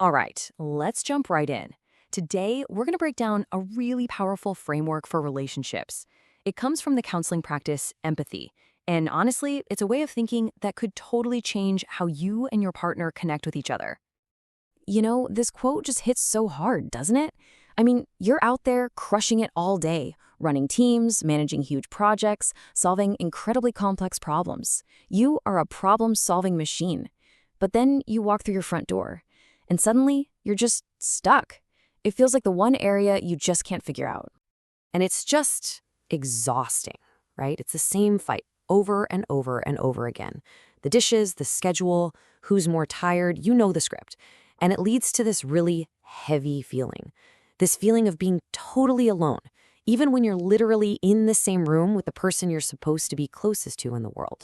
All right, let's jump right in. Today, we're going to break down a really powerful framework for relationships. It comes from the counseling practice empathy. And honestly, it's a way of thinking that could totally change how you and your partner connect with each other. You know, this quote just hits so hard, doesn't it? I mean, you're out there crushing it all day, running teams, managing huge projects, solving incredibly complex problems. You are a problem-solving machine. But then you walk through your front door, and suddenly you're just stuck. It feels like the one area you just can't figure out. And it's just exhausting, right? It's the same fight over and over and over again. The dishes, the schedule, who's more tired, you know the script. And it leads to this really heavy feeling. This feeling of being totally alone, even when you're literally in the same room with the person you're supposed to be closest to in the world.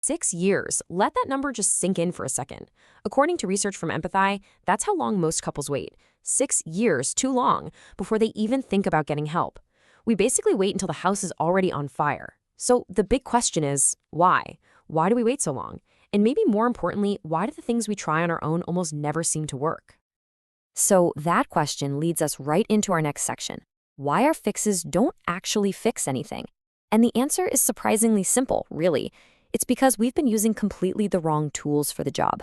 6 years. Let that number just sink in for a second. According to research from Empathy, that's how long most couples wait. 6 years, too long, before they even think about getting help. We basically wait until the house is already on fire. So the big question is, why? Why do we wait so long? And maybe more importantly, why do the things we try on our own almost never seem to work? So that question leads us right into our next section. Why our fixes don't actually fix anything. And the answer is surprisingly simple, really. It's because we've been using completely the wrong tools for the job.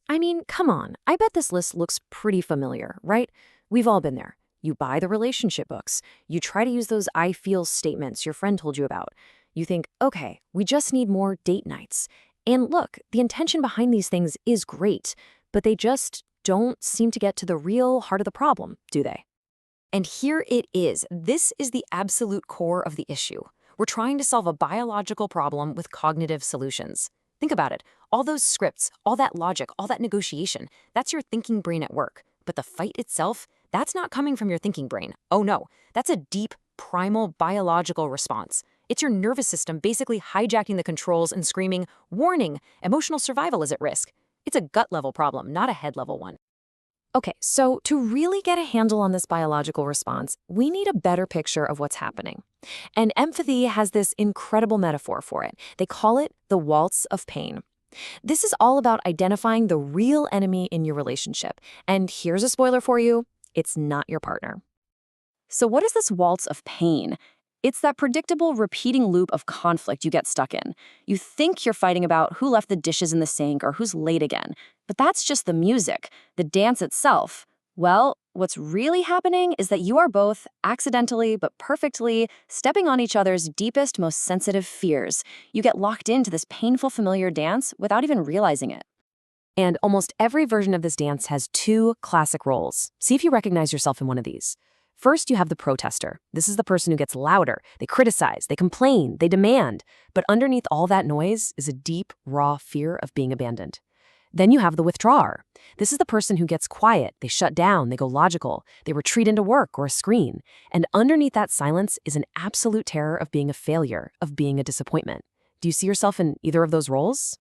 I mean, come on, I bet this list looks pretty familiar, right? We've all been there. You buy the relationship books. You try to use those I feel statements your friend told you about. You think, okay, we just need more date nights. And look, the intention behind these things is great, but they just don't seem to get to the real heart of the problem, do they? And here it is. This is the absolute core of the issue. We're trying to solve a biological problem with cognitive solutions. Think about it. All those scripts, all that logic, all that negotiation, that's your thinking brain at work. But the fight itself, that's not coming from your thinking brain. Oh no, that's a deep, primal biological response. It's your nervous system basically hijacking the controls and screaming, warning, emotional survival is at risk. It's a gut-level problem, not a head-level one. Okay, so to really get a handle on this biological response, we need a better picture of what's happening. And empathy has this incredible metaphor for it. They call it the waltz of pain. This is all about identifying the real enemy in your relationship. And here's a spoiler for you, it's not your partner. So what is this waltz of pain? It's that predictable, repeating loop of conflict you get stuck in. You think you're fighting about who left the dishes in the sink or who's late again, but that's just the music, the dance itself. Well, what's really happening is that you are both, accidentally but perfectly, stepping on each other's deepest, most sensitive fears. You get locked into this painful, familiar dance without even realizing it. And almost every version of this dance has two classic roles. See if you recognize yourself in one of these. First, you have the protester. This is the person who gets louder. They criticize, they complain, they demand. But underneath all that noise is a deep, raw fear of being abandoned. Then you have the withdrawer. This is the person who gets quiet. They shut down, they go logical, they retreat into work or a screen. And underneath that silence is an absolute terror of being a failure, of being a disappointment. Do you see yourself in either of those roles?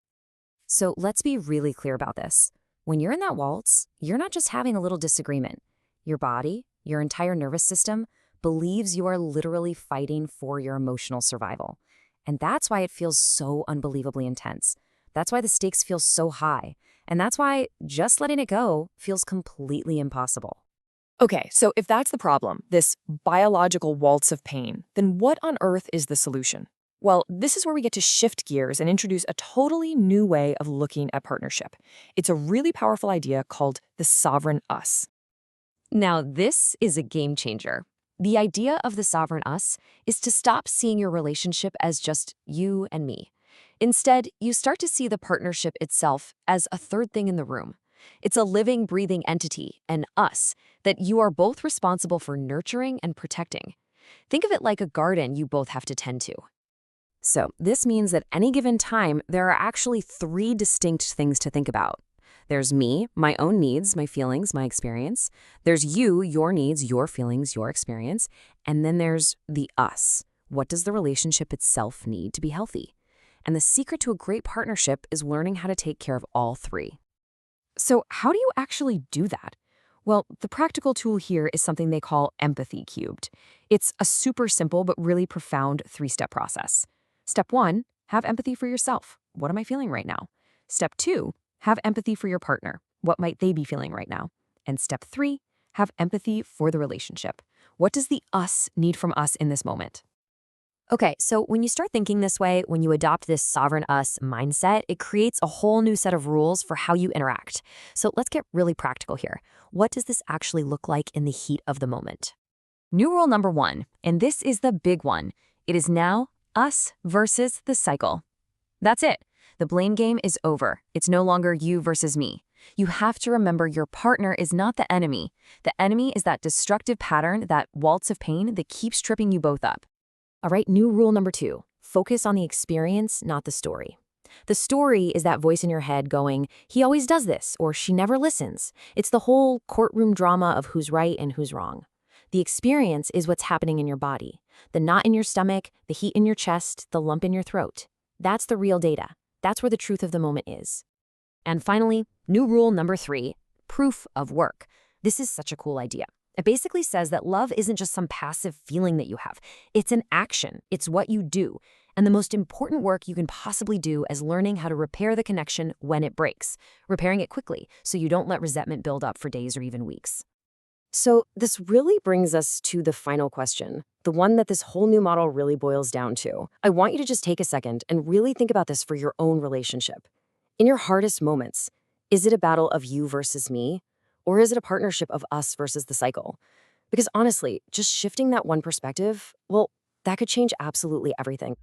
So let's be really clear about this. When you're in that waltz, you're not just having a little disagreement. Your body, your entire nervous system, believes you are literally fighting for your emotional survival. And that's why it feels so unbelievably intense. That's why the stakes feel so high. And that's why just letting it go feels completely impossible. Okay, so if that's the problem, this biological waltz of pain, then what on earth is the solution? Well, this is where we get to shift gears and introduce a totally new way of looking at partnership. It's a really powerful idea called the sovereign us. Now, this is a game changer. The idea of the sovereign us is to stop seeing your relationship as just you and me. Instead, you start to see the partnership itself as a third thing in the room. It's a living, breathing entity, an us, that you are both responsible for nurturing and protecting. Think of it like a garden you both have to tend to. So this means that any given time, there are actually three distinct things to think about. There's me, my own needs, my feelings, my experience. There's you, your needs, your feelings, your experience. And then there's the us. What does the relationship itself need to be healthy? And the secret to a great partnership is learning how to take care of all three. So how do you actually do that? Well, the practical tool here is something they call empathy cubed. It's a super simple but really profound three-step process. Step 1, have empathy for yourself. What am I feeling right now? Step 2, have empathy for your partner. What might they be feeling right now? And step 3, have empathy for the relationship. What does the us need from us in this moment? Okay, so when you start thinking this way, when you adopt this sovereign us mindset, it creates a whole new set of rules for how you interact. So let's get really practical here. What does this actually look like in the heat of the moment? New rule number 1, and this is the big one. It is now us versus the cycle. That's it. The blame game is over. It's no longer you versus me. You have to remember your partner is not the enemy. The enemy is that destructive pattern, that waltz of pain that keeps tripping you both up. All right, new rule number 2, focus on the experience, not the story. The story is that voice in your head going, he always does this, or she never listens. It's the whole courtroom drama of who's right and who's wrong. The experience is what's happening in your body. The knot in your stomach, the heat in your chest, the lump in your throat. That's the real data. That's where the truth of the moment is. And finally, new rule number 3, proof of work. This is such a cool idea. It basically says that love isn't just some passive feeling that you have. It's an action. It's what you do. And the most important work you can possibly do is learning how to repair the connection when it breaks, repairing it quickly so you don't let resentment build up for days or even weeks. So this really brings us to the final question, the one that this whole new model really boils down to. I want you to just take a second and really think about this for your own relationship. In your hardest moments, is it a battle of you versus me? Or is it a partnership of us versus the cycle? Because honestly, just shifting that one perspective, well, that could change absolutely everything.